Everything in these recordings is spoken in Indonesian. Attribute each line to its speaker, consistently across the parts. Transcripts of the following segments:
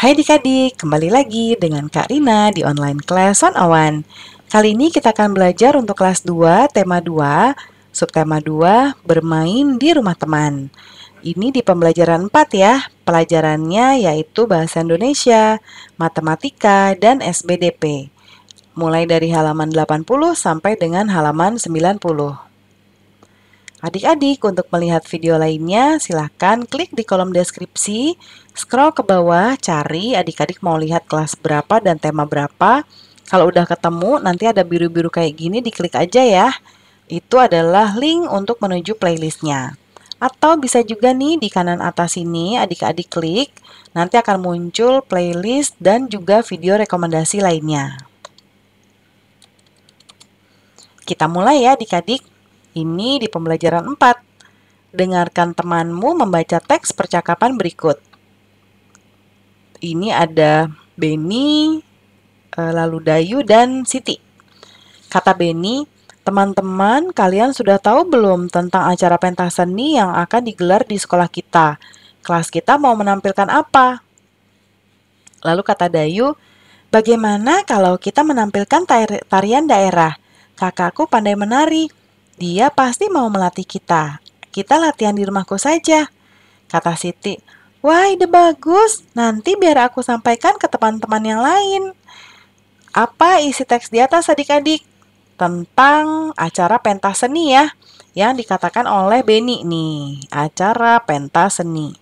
Speaker 1: Hai adik-adik, kembali lagi dengan Kak Rina di online class 101. Kali ini kita akan belajar untuk kelas 2, tema 2, subtema 2, bermain di rumah teman. Ini di pembelajaran 4 ya, pelajarannya yaitu Bahasa Indonesia, Matematika, dan SBDP. Mulai dari halaman 80 sampai dengan halaman 90. Adik-adik, untuk melihat video lainnya, silahkan klik di kolom deskripsi, scroll ke bawah, cari adik-adik mau lihat kelas berapa dan tema berapa. Kalau udah ketemu, nanti ada biru-biru kayak gini, diklik aja ya. Itu adalah link untuk menuju playlistnya. Atau bisa juga nih di kanan atas ini, adik-adik klik, nanti akan muncul playlist dan juga video rekomendasi lainnya. Kita mulai ya adik-adik. Ini di pembelajaran 4. Dengarkan temanmu membaca teks percakapan berikut. Ini ada Beni, lalu Dayu, dan Siti. Kata Beni, teman-teman, kalian sudah tahu belum tentang acara pentas seni yang akan digelar di sekolah kita? Kelas kita mau menampilkan apa? Lalu kata Dayu, bagaimana kalau kita menampilkan tarian daerah? Kakakku pandai menari. Dia pasti mau melatih kita. Kita latihan di rumahku saja. Kata Siti, wah ide bagus. Nanti biar aku sampaikan ke teman-teman yang lain. Apa isi teks di atas adik-adik? Tentang acara pentas seni ya. Yang dikatakan oleh Beni nih. Acara pentas seni.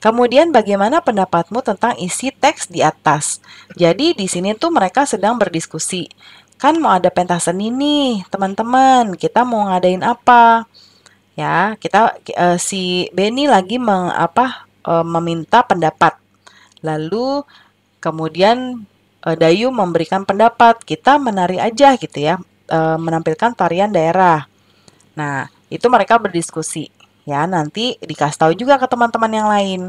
Speaker 1: Kemudian bagaimana pendapatmu tentang isi teks di atas? Jadi di sini tuh mereka sedang berdiskusi. Kan mau ada pentas seni nih, teman-teman. Kita mau ngadain apa? Ya, si Beni lagi meminta pendapat. Lalu kemudian Dayu memberikan pendapat. Kita menari aja gitu ya, menampilkan tarian daerah. Nah, itu mereka berdiskusi. Ya, nanti dikasih tahu juga ke teman-teman yang lain.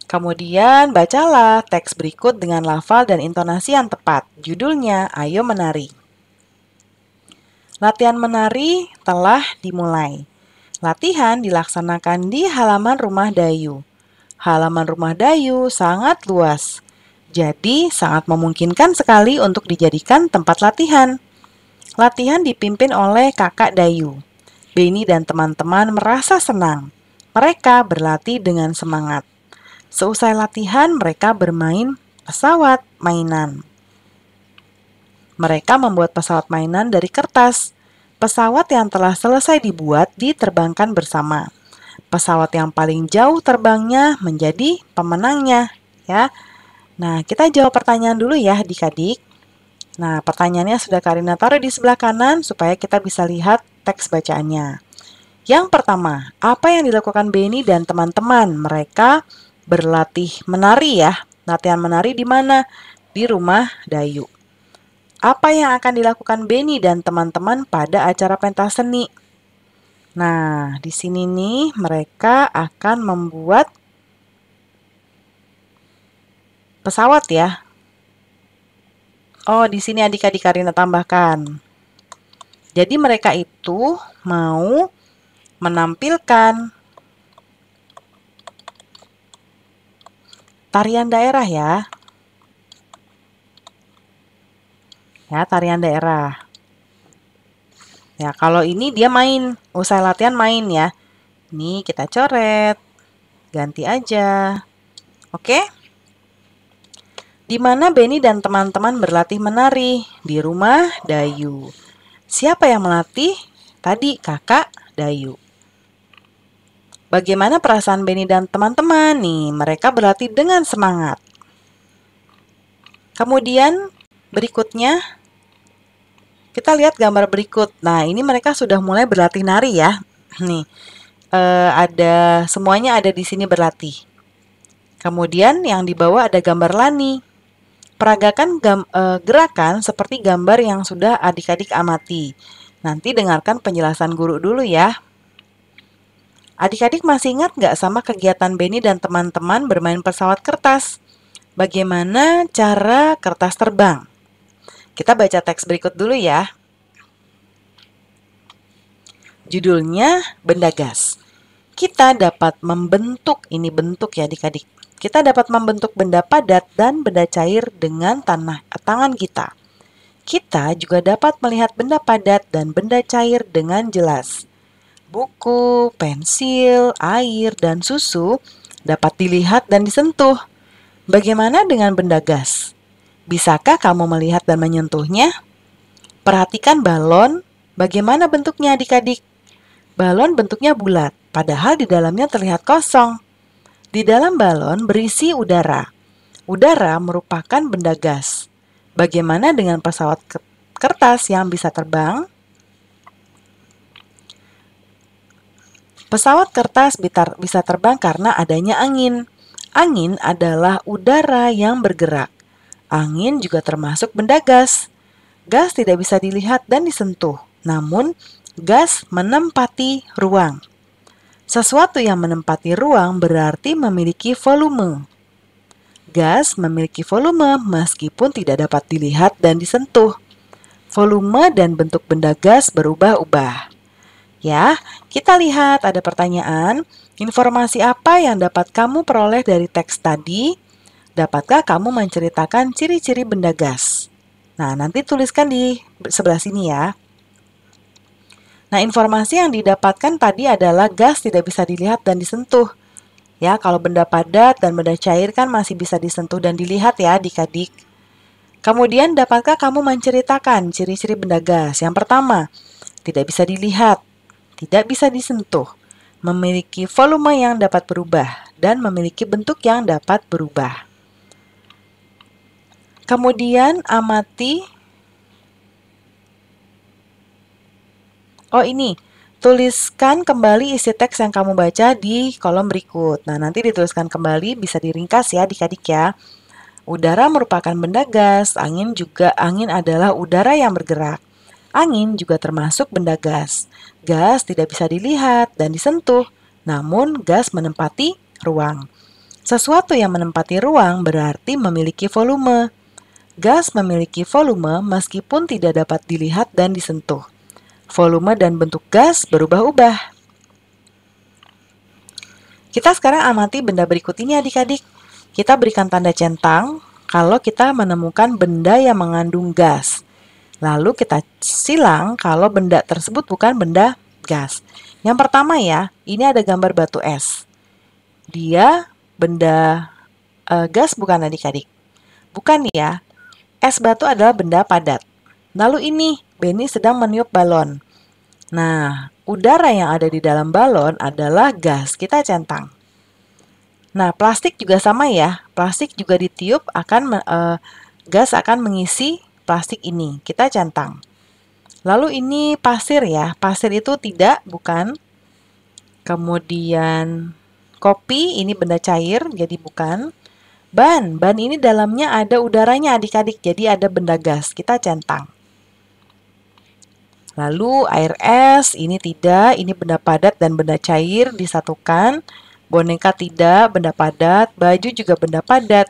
Speaker 1: Kemudian bacalah teks berikut dengan lafal dan intonasi yang tepat. Judulnya, Ayo Menari. Latihan menari telah dimulai. Latihan dilaksanakan di halaman rumah Dayu. Halaman rumah Dayu sangat luas. Jadi sangat memungkinkan sekali untuk dijadikan tempat latihan. Latihan dipimpin oleh kakak Dayu. Beni dan teman-teman merasa senang. Mereka berlatih dengan semangat. Seusai latihan, mereka bermain pesawat mainan. Mereka membuat pesawat mainan dari kertas. Pesawat yang telah selesai dibuat diterbangkan bersama. Pesawat yang paling jauh terbangnya menjadi pemenangnya, ya. Nah, kita jawab pertanyaan dulu ya, adik-adik. Nah, pertanyaannya sudah Karina taruh di sebelah kanan supaya kita bisa lihat teks bacaannya. Yang pertama, apa yang dilakukan Beni dan teman-teman? Mereka berlatih menari ya. Latihan menari di mana? Di rumah Dayu. Apa yang akan dilakukan Beni dan teman-teman pada acara pentas seni? Nah, di sini nih mereka akan membuat pesawat ya. Oh, di sini adik-adik Karina tambahkan. Jadi mereka itu mau menampilkan tarian daerah ya. Ya, tarian daerah. Ya, kalau ini dia main, usai latihan main ya. Ini kita coret. Ganti aja. Oke? Di mana Beni dan teman-teman berlatih menari? Di rumah Dayu. Siapa yang melatih? Tadi kakak Dayu. Bagaimana perasaan Beni dan teman-teman? Nih, mereka berlatih dengan semangat. Kemudian berikutnya kita lihat gambar berikut. Nah, ini mereka sudah mulai berlatih nari ya. Nih, semuanya ada di sini berlatih. Kemudian yang di bawah ada gambar Lani. Peragakan gerakan seperti gambar yang sudah adik-adik amati. Nanti dengarkan penjelasan guru dulu ya. Adik-adik masih ingat nggak sama kegiatan Beni dan teman-teman bermain pesawat kertas? Bagaimana cara kertas terbang? Kita baca teks berikut dulu ya. Judulnya Benda Gas. Kita dapat membentuk, ini bentuk ya adik-adik. Kita dapat membentuk benda padat dan benda cair dengan tangan kita. Kita juga dapat melihat benda padat dan benda cair dengan jelas. Buku, pensil, air, dan susu dapat dilihat dan disentuh. Bagaimana dengan benda gas? Bisakah kamu melihat dan menyentuhnya? Perhatikan balon. Bagaimana bentuknya adik-adik? Balon bentuknya bulat, padahal di dalamnya terlihat kosong. Di dalam balon berisi udara. Udara merupakan benda gas. Bagaimana dengan pesawat kertas yang bisa terbang? Pesawat kertas bisa terbang karena adanya angin. Angin adalah udara yang bergerak. Angin juga termasuk benda gas. Gas tidak bisa dilihat dan disentuh, namun gas menempati ruang. Sesuatu yang menempati ruang berarti memiliki volume. Gas memiliki volume meskipun tidak dapat dilihat dan disentuh. Volume dan bentuk benda gas berubah-ubah. Ya, kita lihat ada pertanyaan. Informasi apa yang dapat kamu peroleh dari teks tadi? Dapatkah kamu menceritakan ciri-ciri benda gas? Nah, nanti tuliskan di sebelah sini ya. Nah, informasi yang didapatkan tadi adalah gas tidak bisa dilihat dan disentuh. Ya, kalau benda padat dan benda cair kan masih bisa disentuh dan dilihat ya adik-adik. Kemudian, dapatkah kamu menceritakan ciri-ciri benda gas? Yang pertama, tidak bisa dilihat, tidak bisa disentuh, memiliki volume yang dapat berubah, dan memiliki bentuk yang dapat berubah. Kemudian, amati. Oh, ini. Tuliskan kembali isi teks yang kamu baca di kolom berikut. Nah, nanti dituliskan kembali, bisa diringkas ya adik-adik ya. Udara merupakan benda gas, angin adalah udara yang bergerak. Angin juga termasuk benda gas. Gas tidak bisa dilihat dan disentuh, namun gas menempati ruang. Sesuatu yang menempati ruang berarti memiliki volume. Gas memiliki volume meskipun tidak dapat dilihat dan disentuh. Volume dan bentuk gas berubah-ubah. Kita sekarang amati benda berikut ini adik-adik. Kita berikan tanda centang kalau kita menemukan benda yang mengandung gas. Lalu kita silang kalau benda tersebut bukan benda gas. Yang pertama ya, ini ada gambar batu es. Dia benda gas bukan adik-adik? Bukan ya. Es batu adalah benda padat. Lalu ini, Benny sedang meniup balon. Nah, udara yang ada di dalam balon adalah gas. Kita centang. Nah, plastik juga sama ya. Plastik juga ditiup gas akan mengisi plastik ini. Kita centang. Lalu ini pasir ya. Pasir itu bukan. Kemudian kopi, ini benda cair, jadi bukan. Ban ini dalamnya ada udaranya adik-adik, jadi ada benda gas. Kita centang. Lalu air es, ini tidak, ini benda padat dan benda cair disatukan. Boneka tidak, benda padat. Baju juga benda padat.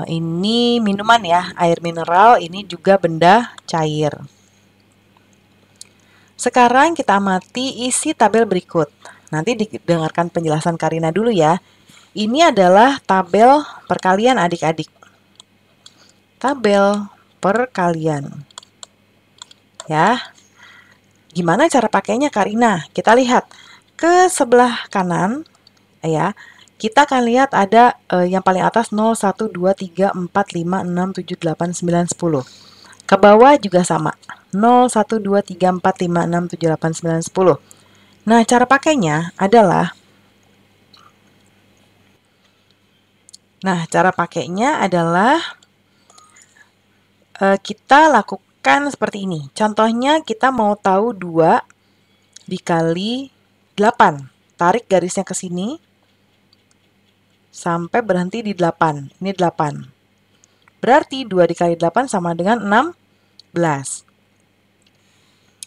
Speaker 1: Ini minuman ya, air mineral, ini juga benda cair. Sekarang kita amati isi tabel berikut. Nanti didengarkan penjelasan Karina dulu ya. Ini adalah tabel perkalian adik-adik. Tabel perkalian. Ya. Gimana cara pakainya Karina? Kita lihat ke sebelah kanan ya. Kita akan lihat ada yang paling atas 0, 1, 2, 3, 4, 5, 6, 7, 8, 9, 10. Ke bawah juga sama. 0, 1, 2, 3, 4, 5, 6, 7, 8, 9, 10. Nah, cara pakainya adalah kita lakukan seperti ini. Contohnya kita mau tahu 2 dikali 8. Tarik garisnya ke sini sampai berhenti di 8. Ini 8. Berarti 2 dikali 8 sama dengan 16.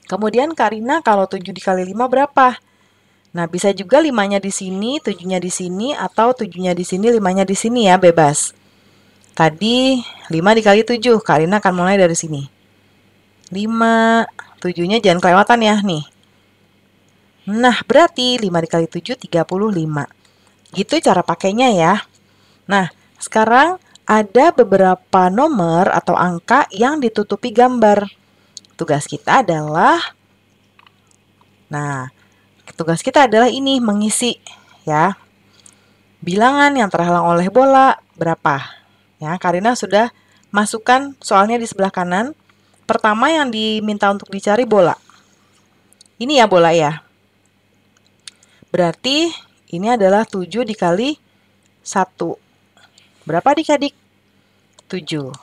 Speaker 1: Kemudian Karina kalau 7 dikali 5 berapa? Nah, bisa juga 5-nya di sini, 7-nya di sini, atau 7-nya di sini, 5-nya di sini ya, bebas. Tadi 5 dikali 7, Karina akan mulai dari sini. 5, 7-nya jangan kelewatan ya, nih. Nah, berarti 5 dikali 7, 35. Gitu cara pakainya ya. Nah, sekarang ada beberapa nomor atau angka yang ditutupi gambar. Tugas kita adalah, ini, mengisi, ya. Bilangan yang terhalang oleh bola berapa? Ya, Karina sudah masukkan soalnya di sebelah kanan. Pertama yang diminta untuk dicari bola. Ini ya bola ya. Berarti ini adalah 7 dikali 1. Berapa adik-adik? 7.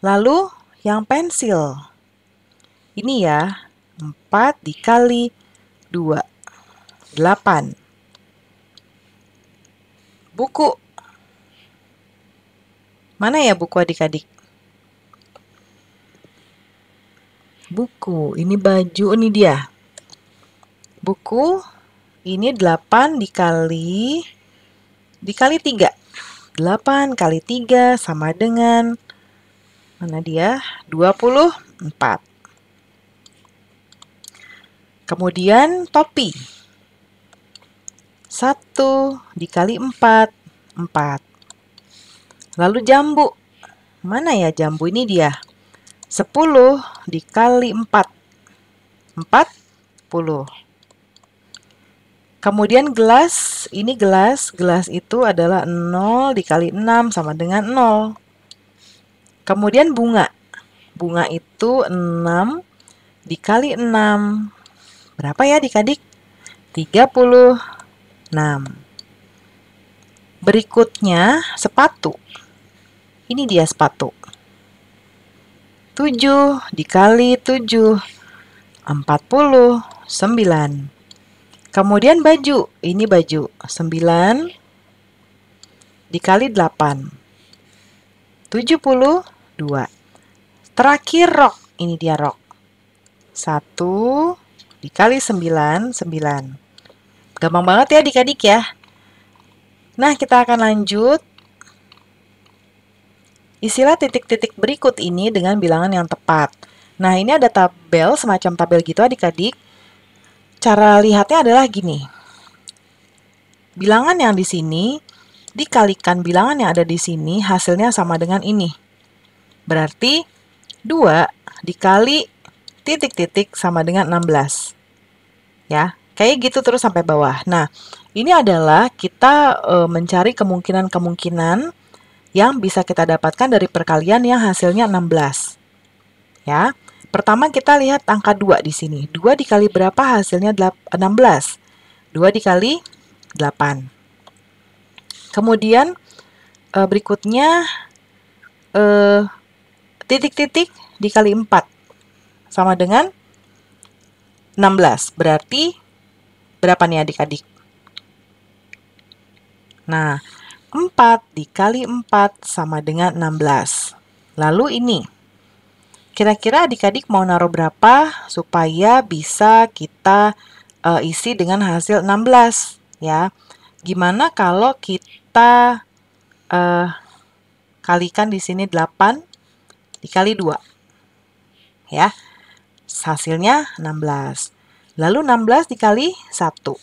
Speaker 1: Lalu yang pensil. Ini ya, 4 dikali 2. 8. Buku. Mana ya buku adik-adik? Buku, ini baju, ini dia. Buku, ini 8 dikali 3. 8 kali 3 sama dengan, mana dia? 24. Kemudian topi. 1 dikali 4, 4. Lalu jambu. Mana ya jambu? Ini dia. 10 dikali 4, 40. Kemudian gelas. Ini gelas. Gelas itu adalah 0 dikali 6 sama dengan 0. Kemudian bunga. Bunga itu 6 dikali 6. Berapa ya adik-adik? 36. Berikutnya sepatu. Ini dia sepatu. 7 dikali 7, 49. Kemudian baju. Ini baju. 9 dikali 8, 72. Terakhir rok. Ini dia rok. 1 dikali 9, 9. Gampang banget ya adik-adik ya. Nah, kita akan lanjut. Isilah titik-titik berikut ini dengan bilangan yang tepat. Nah, ini ada tabel, semacam tabel gitu adik-adik. Cara lihatnya adalah gini. Bilangan yang di sini dikalikan bilangan yang ada di sini, hasilnya sama dengan ini. Berarti 2 dikali titik-titik sama dengan 16. Ya, kayak gitu terus sampai bawah. Nah, ini adalah kita mencari kemungkinan-kemungkinan yang bisa kita dapatkan dari perkalian yang hasilnya 16. Ya. Pertama kita lihat angka 2 di sini. 2 dikali berapa hasilnya 16? 2 dikali 8. Kemudian berikutnya titik-titik dikali 4 sama dengan 16. Berarti berapa nih adik-adik? Nah, 4 dikali 4 sama dengan 16. Lalu ini. Kira-kira adik-adik mau naruh berapa supaya bisa kita isi dengan hasil 16, ya. Gimana kalau kita kalikan di sini 8 dikali 2. Ya. Hasilnya 16. Lalu 16 dikali 1.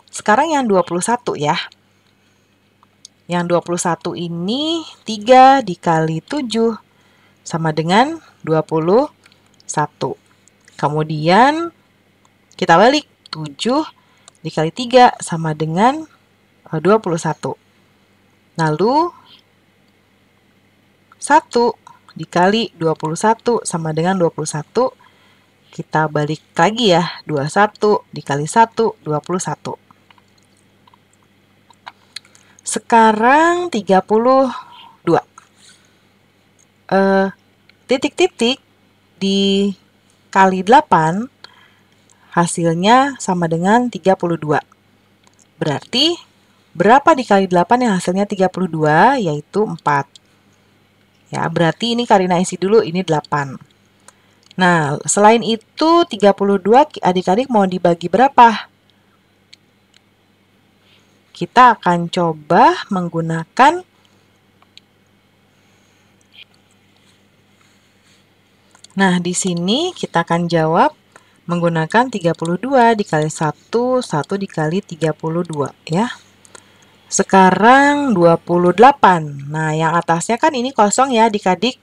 Speaker 1: Sekarang yang 21 ya. Yang 21 ini 3 dikali 7 sama dengan 21. Kemudian kita balik. 7 dikali 3 sama dengan 21. Lalu 1 dikali 21 sama dengan 21. Kita balik lagi ya. 21 dikali 1, 21. Sekarang 32. Titik-titik dikali 8 hasilnya sama dengan 32. Berarti berapa dikali 8 yang hasilnya 32? Yaitu 4. Ya, berarti ini Karina isi dulu, ini 8. Nah, selain itu 32 adik-adik mau dibagi berapa? Kita akan coba menggunakan di sini kita akan jawab menggunakan 32 dikali 1, 1 dikali 32 ya. Sekarang 28. Nah, yang atasnya kan ini kosong ya adik-adik.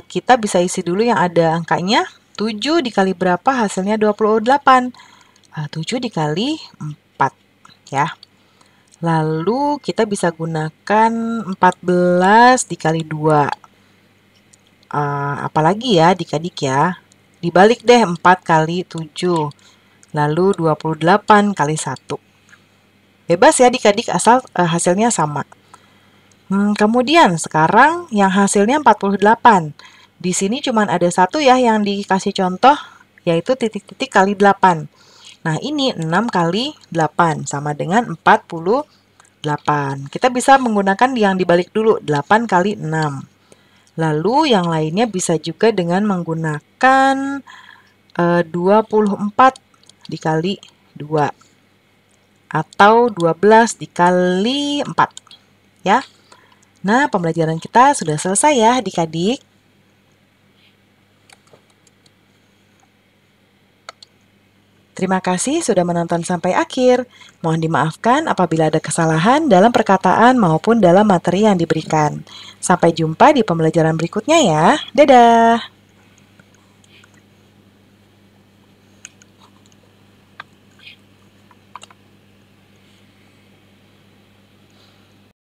Speaker 1: Kita bisa isi dulu yang ada angkanya. 7 dikali berapa hasilnya 28. 7 dikali 4 ya. Lalu kita bisa gunakan 14 dikali 2. Apalagi ya adik-adik ya. Dibalik deh 4 kali 7. Lalu 28 kali 1. Bebas ya adik-adik asal hasilnya sama. Kemudian sekarang yang hasilnya 48. Di sini cuma ada satu ya yang dikasih contoh, yaitu titik-titik kali 8. Nah, ini 6 kali 8 sama dengan 48. Kita bisa menggunakan yang dibalik dulu, 8 kali 6. Lalu yang lainnya bisa juga dengan menggunakan 24 dikali 2 atau 12 dikali 4 ya. Nah, pembelajaran kita sudah selesai ya adik-adik. Terima kasih sudah menonton sampai akhir. Mohon dimaafkan apabila ada kesalahan dalam perkataan maupun dalam materi yang diberikan. Sampai jumpa di pembelajaran berikutnya ya. Dadah!